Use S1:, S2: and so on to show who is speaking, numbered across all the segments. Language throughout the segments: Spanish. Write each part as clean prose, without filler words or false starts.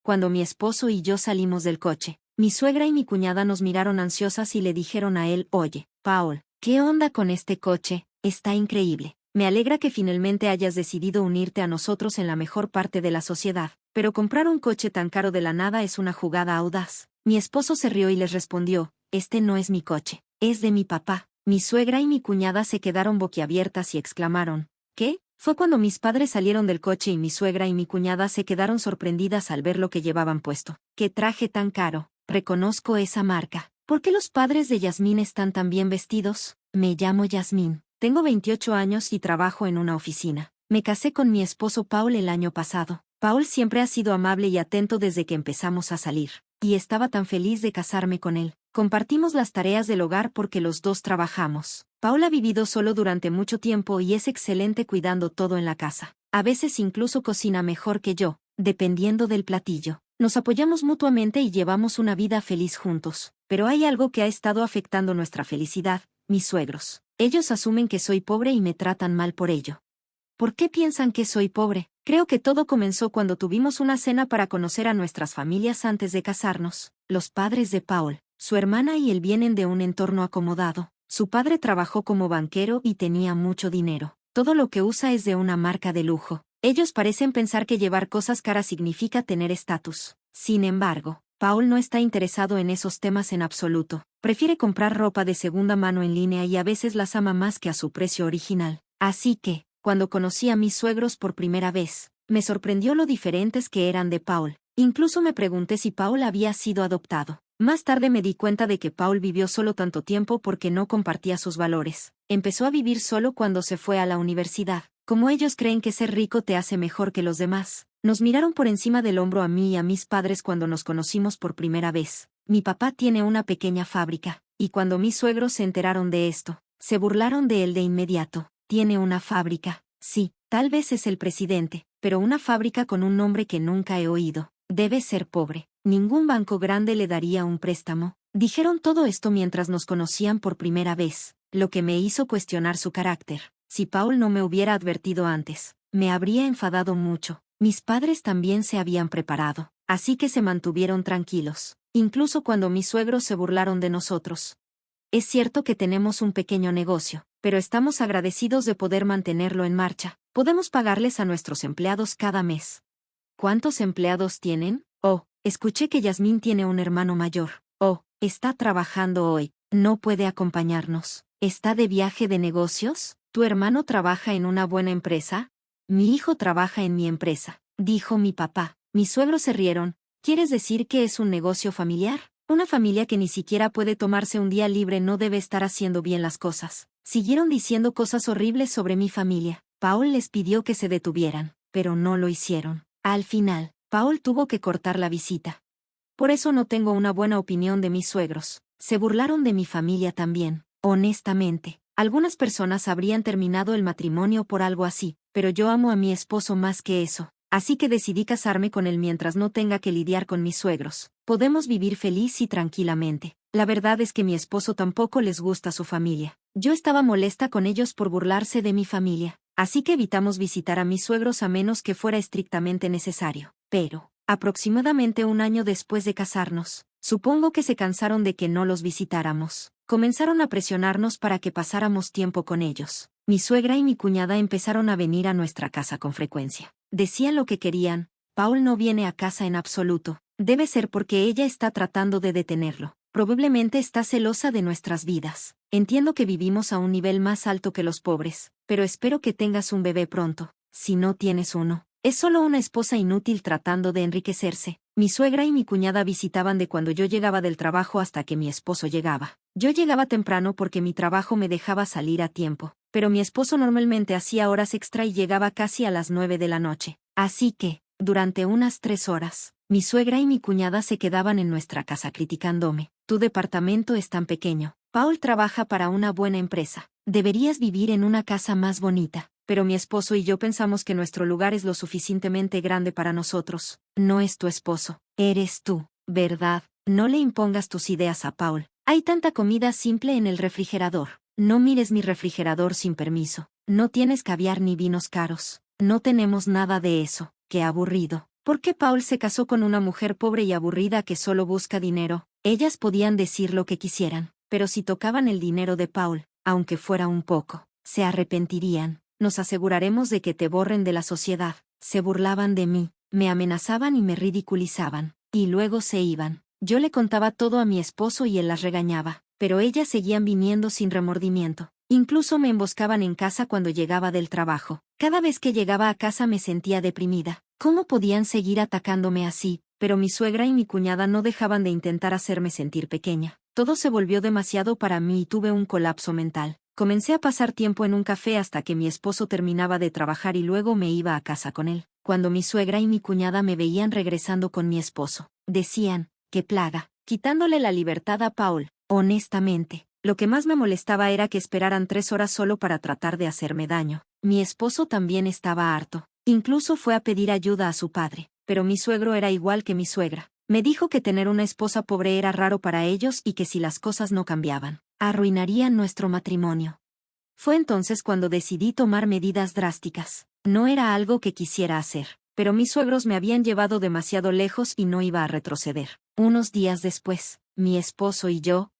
S1: cuando mi esposo y yo salimos del coche. Mi suegra y mi cuñada nos miraron ansiosas y le dijeron a él: «Oye, Paul, ¿qué onda con este coche? Está increíble. Me alegra que finalmente hayas decidido unirte a nosotros en la mejor parte de la sociedad, pero comprar un coche tan caro de la nada es una jugada audaz». Mi esposo se rió y les respondió: «Este no es mi coche, es de mi papá». Mi suegra y mi cuñada se quedaron boquiabiertas y exclamaron: «¿Qué?». Fue cuando mis padres salieron del coche y mi suegra y mi cuñada se quedaron sorprendidas al ver lo que llevaban puesto. «¡Qué traje tan caro! Reconozco esa marca. ¿Por qué los padres de Yasmín están tan bien vestidos?». «Me llamo Yasmín. Tengo 28 años y trabajo en una oficina. Me casé con mi esposo Paul el año pasado. Paul siempre ha sido amable y atento desde que empezamos a salir, y estaba tan feliz de casarme con él. Compartimos las tareas del hogar porque los dos trabajamos. Paul ha vivido solo durante mucho tiempo y es excelente cuidando todo en la casa. A veces incluso cocina mejor que yo, dependiendo del platillo. Nos apoyamos mutuamente y llevamos una vida feliz juntos. Pero hay algo que ha estado afectando nuestra felicidad: mis suegros. Ellos asumen que soy pobre y me tratan mal por ello». «¿Por qué piensan que soy pobre?». «Creo que todo comenzó cuando tuvimos una cena para conocer a nuestras familias antes de casarnos. Los padres de Paul, su hermana y él vienen de un entorno acomodado. Su padre trabajó como banquero y tenía mucho dinero. Todo lo que usa es de una marca de lujo. Ellos parecen pensar que llevar cosas caras significa tener estatus. Sin embargo, Paul no está interesado en esos temas en absoluto. Prefiere comprar ropa de segunda mano en línea y a veces las ama más que a su precio original. Así que, cuando conocí a mis suegros por primera vez, me sorprendió lo diferentes que eran de Paul. Incluso me pregunté si Paul había sido adoptado. Más tarde me di cuenta de que Paul vivió solo tanto tiempo porque no compartía sus valores. Empezó a vivir solo cuando se fue a la universidad. Como ellos creen que ser rico te hace mejor que los demás, nos miraron por encima del hombro a mí y a mis padres cuando nos conocimos por primera vez. Mi papá tiene una pequeña fábrica, y cuando mis suegros se enteraron de esto, se burlaron de él de inmediato. «¿Tiene una fábrica?». «Sí, tal vez es el presidente, pero una fábrica con un nombre que nunca he oído. Debe ser pobre. Ningún banco grande le daría un préstamo». Dijeron todo esto mientras nos conocían por primera vez, lo que me hizo cuestionar su carácter. Si Paul no me hubiera advertido antes, me habría enfadado mucho. Mis padres también se habían preparado, así que se mantuvieron tranquilos, incluso cuando mis suegros se burlaron de nosotros. «Es cierto que tenemos un pequeño negocio, pero estamos agradecidos de poder mantenerlo en marcha. Podemos pagarles a nuestros empleados cada mes». «¿Cuántos empleados tienen?». «Oh, escuché que Yasmín tiene un hermano mayor». «Oh, está trabajando hoy. No puede acompañarnos. ¿Está de viaje de negocios?». «¿Tu hermano trabaja en una buena empresa?». «Mi hijo trabaja en mi empresa», dijo mi papá. Mis suegros se rieron. «¿Quieres decir que es un negocio familiar?». «Una familia que ni siquiera puede tomarse un día libre no debe estar haciendo bien las cosas». Siguieron diciendo cosas horribles sobre mi familia. Paul les pidió que se detuvieran, pero no lo hicieron. Al final, Paul tuvo que cortar la visita. Por eso no tengo una buena opinión de mis suegros. Se burlaron de mi familia también. Honestamente, algunas personas habrían terminado el matrimonio por algo así, pero yo amo a mi esposo más que eso. Así que decidí casarme con él mientras no tenga que lidiar con mis suegros. Podemos vivir feliz y tranquilamente. La verdad es que mi esposo tampoco les gusta su familia. Yo estaba molesta con ellos por burlarse de mi familia, así que evitamos visitar a mis suegros a menos que fuera estrictamente necesario. Pero, aproximadamente un año después de casarnos, supongo que se cansaron de que no los visitáramos. Comenzaron a presionarnos para que pasáramos tiempo con ellos. Mi suegra y mi cuñada empezaron a venir a nuestra casa con frecuencia. Decían lo que querían: «Paul no viene a casa en absoluto. Debe ser porque ella está tratando de detenerlo. Probablemente está celosa de nuestras vidas. Entiendo que vivimos a un nivel más alto que los pobres, pero espero que tengas un bebé pronto. Si no tienes uno, es solo una esposa inútil tratando de enriquecerse». Mi suegra y mi cuñada visitaban de cuando yo llegaba del trabajo hasta que mi esposo llegaba. Yo llegaba temprano porque mi trabajo me dejaba salir a tiempo, pero mi esposo normalmente hacía horas extra y llegaba casi a las 9 de la noche. Así que, durante unas 3 horas, mi suegra y mi cuñada se quedaban en nuestra casa criticándome. «Tu departamento es tan pequeño. Paul trabaja para una buena empresa. Deberías vivir en una casa más bonita». Pero mi esposo y yo pensamos que nuestro lugar es lo suficientemente grande para nosotros. «No es tu esposo, eres tú, ¿verdad? No le impongas tus ideas a Paul. Hay tanta comida simple en el refrigerador. No mires mi refrigerador sin permiso. No tienes caviar ni vinos caros. No tenemos nada de eso. Qué aburrido». ¿Por qué Paul se casó con una mujer pobre y aburrida que solo busca dinero? Ellas podían decir lo que quisieran, pero si tocaban el dinero de Paul, aunque fuera un poco, se arrepentirían. Nos aseguraremos de que te borren de la sociedad. Se burlaban de mí, me amenazaban y me ridiculizaban, y luego se iban. Yo le contaba todo a mi esposo y él las regañaba, pero ellas seguían viniendo sin remordimiento. Incluso me emboscaban en casa cuando llegaba del trabajo. Cada vez que llegaba a casa me sentía deprimida. ¿Cómo podían seguir atacándome así? Pero mi suegra y mi cuñada no dejaban de intentar hacerme sentir pequeña. Todo se volvió demasiado para mí y tuve un colapso mental. Comencé a pasar tiempo en un café hasta que mi esposo terminaba de trabajar y luego me iba a casa con él. Cuando mi suegra y mi cuñada me veían regresando con mi esposo, decían, ¡qué plaga!, quitándole la libertad a Paul. Honestamente, lo que más me molestaba era que esperaran 3 horas solo para tratar de hacerme daño. Mi esposo también estaba harto. Incluso fue a pedir ayuda a su padre, pero mi suegro era igual que mi suegra. Me dijo que tener una esposa pobre era raro para ellos y que si las cosas no cambiaban, arruinarían nuestro matrimonio. Fue entonces cuando decidí tomar medidas drásticas. No era algo que quisiera hacer, pero mis suegros me habían llevado demasiado lejos y no iba a retroceder. Unos días después, mi esposo y yo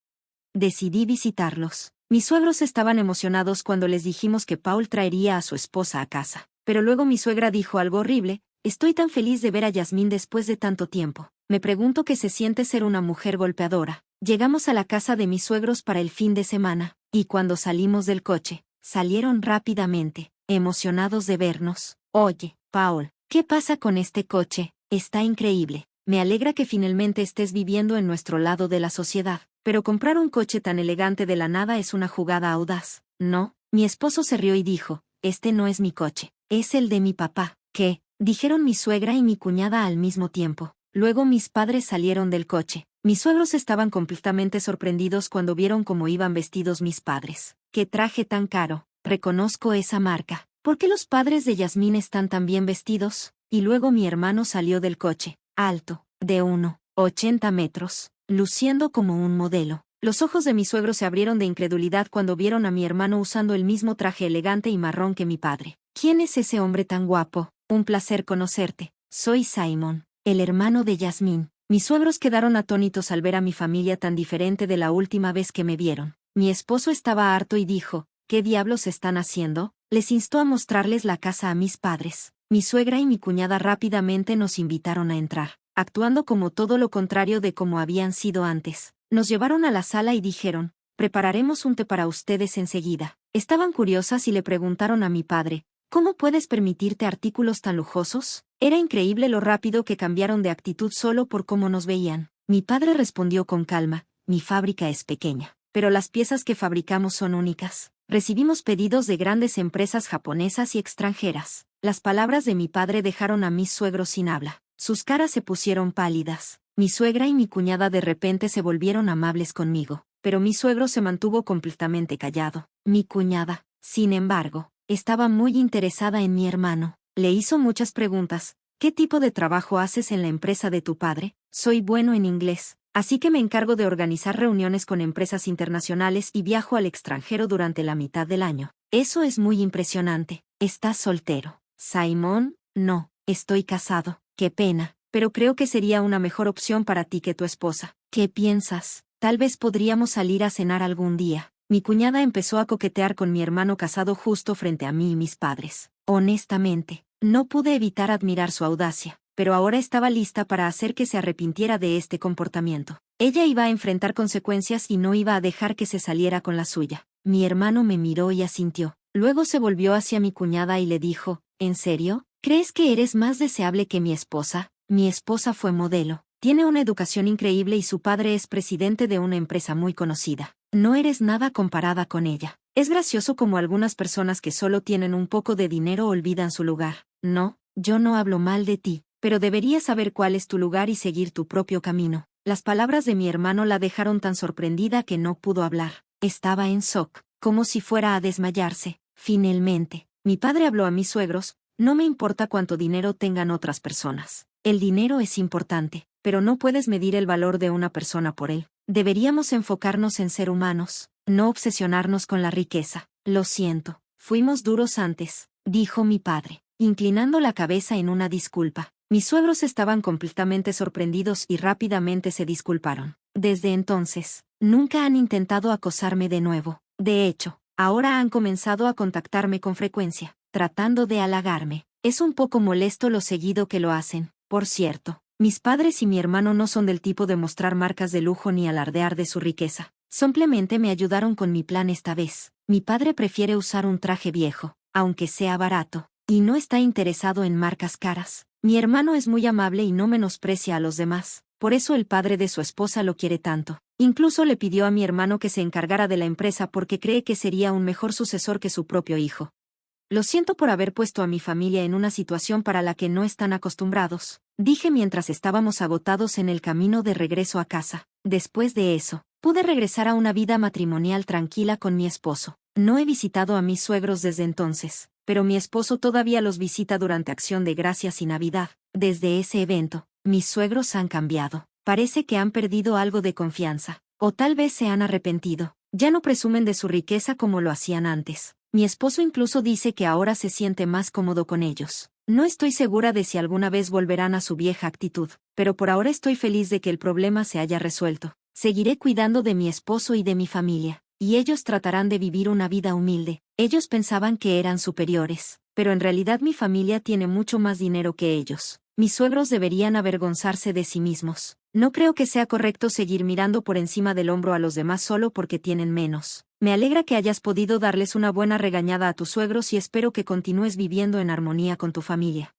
S1: decidí visitarlos. Mis suegros estaban emocionados cuando les dijimos que Paul traería a su esposa a casa. Pero luego mi suegra dijo algo horrible: estoy tan feliz de ver a Yasmín después de tanto tiempo. Me pregunto qué se siente ser una mujer golpeadora. Llegamos a la casa de mis suegros para el fin de semana, y cuando salimos del coche, salieron rápidamente, emocionados de vernos. Oye, Paul, ¿qué pasa con este coche? Está increíble. Me alegra que finalmente estés viviendo en nuestro lado de la sociedad. Pero comprar un coche tan elegante de la nada es una jugada audaz, ¿no? Mi esposo se rió y dijo: este no es mi coche, es el de mi papá. ¿Qué?, dijeron mi suegra y mi cuñada al mismo tiempo. Luego mis padres salieron del coche. Mis suegros estaban completamente sorprendidos cuando vieron cómo iban vestidos mis padres. ¡Qué traje tan caro! Reconozco esa marca. ¿Por qué los padres de Yasmín están tan bien vestidos? Y luego mi hermano salió del coche, alto, de 1,80 metros, luciendo como un modelo. Los ojos de mi suegro se abrieron de incredulidad cuando vieron a mi hermano usando el mismo traje elegante y marrón que mi padre. ¿Quién es ese hombre tan guapo? Un placer conocerte. Soy Simon, el hermano de Yasmín. Mis suegros quedaron atónitos al ver a mi familia tan diferente de la última vez que me vieron. Mi esposo estaba harto y dijo: ¿qué diablos están haciendo? Les instó a mostrarles la casa a mis padres. Mi suegra y mi cuñada rápidamente nos invitaron a entrar, actuando como todo lo contrario de como habían sido antes. Nos llevaron a la sala y dijeron: prepararemos un té para ustedes enseguida. Estaban curiosas y le preguntaron a mi padre: ¿cómo puedes permitirte artículos tan lujosos? Era increíble lo rápido que cambiaron de actitud solo por cómo nos veían. Mi padre respondió con calma: mi fábrica es pequeña, pero las piezas que fabricamos son únicas. Recibimos pedidos de grandes empresas japonesas y extranjeras. Las palabras de mi padre dejaron a mis suegros sin habla. Sus caras se pusieron pálidas. Mi suegra y mi cuñada de repente se volvieron amables conmigo, pero mi suegro se mantuvo completamente callado. Mi cuñada, sin embargo, estaba muy interesada en mi hermano. Le hizo muchas preguntas. ¿Qué tipo de trabajo haces en la empresa de tu padre? Soy bueno en inglés, así que me encargo de organizar reuniones con empresas internacionales y viajo al extranjero durante la mitad del año. Eso es muy impresionante. ¿Estás soltero? Simon, no, estoy casado. Qué pena, pero creo que sería una mejor opción para ti que tu esposa. ¿Qué piensas? Tal vez podríamos salir a cenar algún día. Mi cuñada empezó a coquetear con mi hermano casado justo frente a mí y mis padres. Honestamente, no pude evitar admirar su audacia, pero ahora estaba lista para hacer que se arrepintiera de este comportamiento. Ella iba a enfrentar consecuencias y no iba a dejar que se saliera con la suya. Mi hermano me miró y asintió. Luego se volvió hacia mi cuñada y le dijo: ¿en serio? ¿Crees que eres más deseable que mi esposa? Mi esposa fue modelo, tiene una educación increíble y su padre es presidente de una empresa muy conocida. No eres nada comparada con ella. Es gracioso como algunas personas que solo tienen un poco de dinero olvidan su lugar. No, yo no hablo mal de ti, pero deberías saber cuál es tu lugar y seguir tu propio camino. Las palabras de mi hermano la dejaron tan sorprendida que no pudo hablar. Estaba en shock, como si fuera a desmayarse. Finalmente, mi padre habló a mis suegros: no me importa cuánto dinero tengan otras personas. El dinero es importante, pero no puedes medir el valor de una persona por él. Deberíamos enfocarnos en ser humanos, no obsesionarnos con la riqueza. Lo siento, fuimos duros antes, dijo mi padre, inclinando la cabeza en una disculpa. Mis suegros estaban completamente sorprendidos y rápidamente se disculparon. Desde entonces, nunca han intentado acosarme de nuevo. De hecho, ahora han comenzado a contactarme con frecuencia, tratando de halagarme. Es un poco molesto lo seguido que lo hacen. Por cierto, mis padres y mi hermano no son del tipo de mostrar marcas de lujo ni alardear de su riqueza. Simplemente me ayudaron con mi plan esta vez. Mi padre prefiere usar un traje viejo, aunque sea barato, y no está interesado en marcas caras. Mi hermano es muy amable y no menosprecia a los demás, por eso el padre de su esposa lo quiere tanto. Incluso le pidió a mi hermano que se encargara de la empresa porque cree que sería un mejor sucesor que su propio hijo. Lo siento por haber puesto a mi familia en una situación para la que no están acostumbrados, dije mientras estábamos agotados en el camino de regreso a casa. Después de eso, pude regresar a una vida matrimonial tranquila con mi esposo. No he visitado a mis suegros desde entonces, pero mi esposo todavía los visita durante Acción de Gracias y Navidad. Desde ese evento, mis suegros han cambiado. Parece que han perdido algo de confianza, o tal vez se han arrepentido. Ya no presumen de su riqueza como lo hacían antes. Mi esposo incluso dice que ahora se siente más cómodo con ellos. No estoy segura de si alguna vez volverán a su vieja actitud, pero por ahora estoy feliz de que el problema se haya resuelto. Seguiré cuidando de mi esposo y de mi familia, y ellos tratarán de vivir una vida humilde. Ellos pensaban que eran superiores, pero en realidad mi familia tiene mucho más dinero que ellos. Mis suegros deberían avergonzarse de sí mismos. No creo que sea correcto seguir mirando por encima del hombro a los demás solo porque tienen menos. Me alegra que hayas podido darles una buena regañada a tus suegros y espero que continúes viviendo en armonía con tu familia.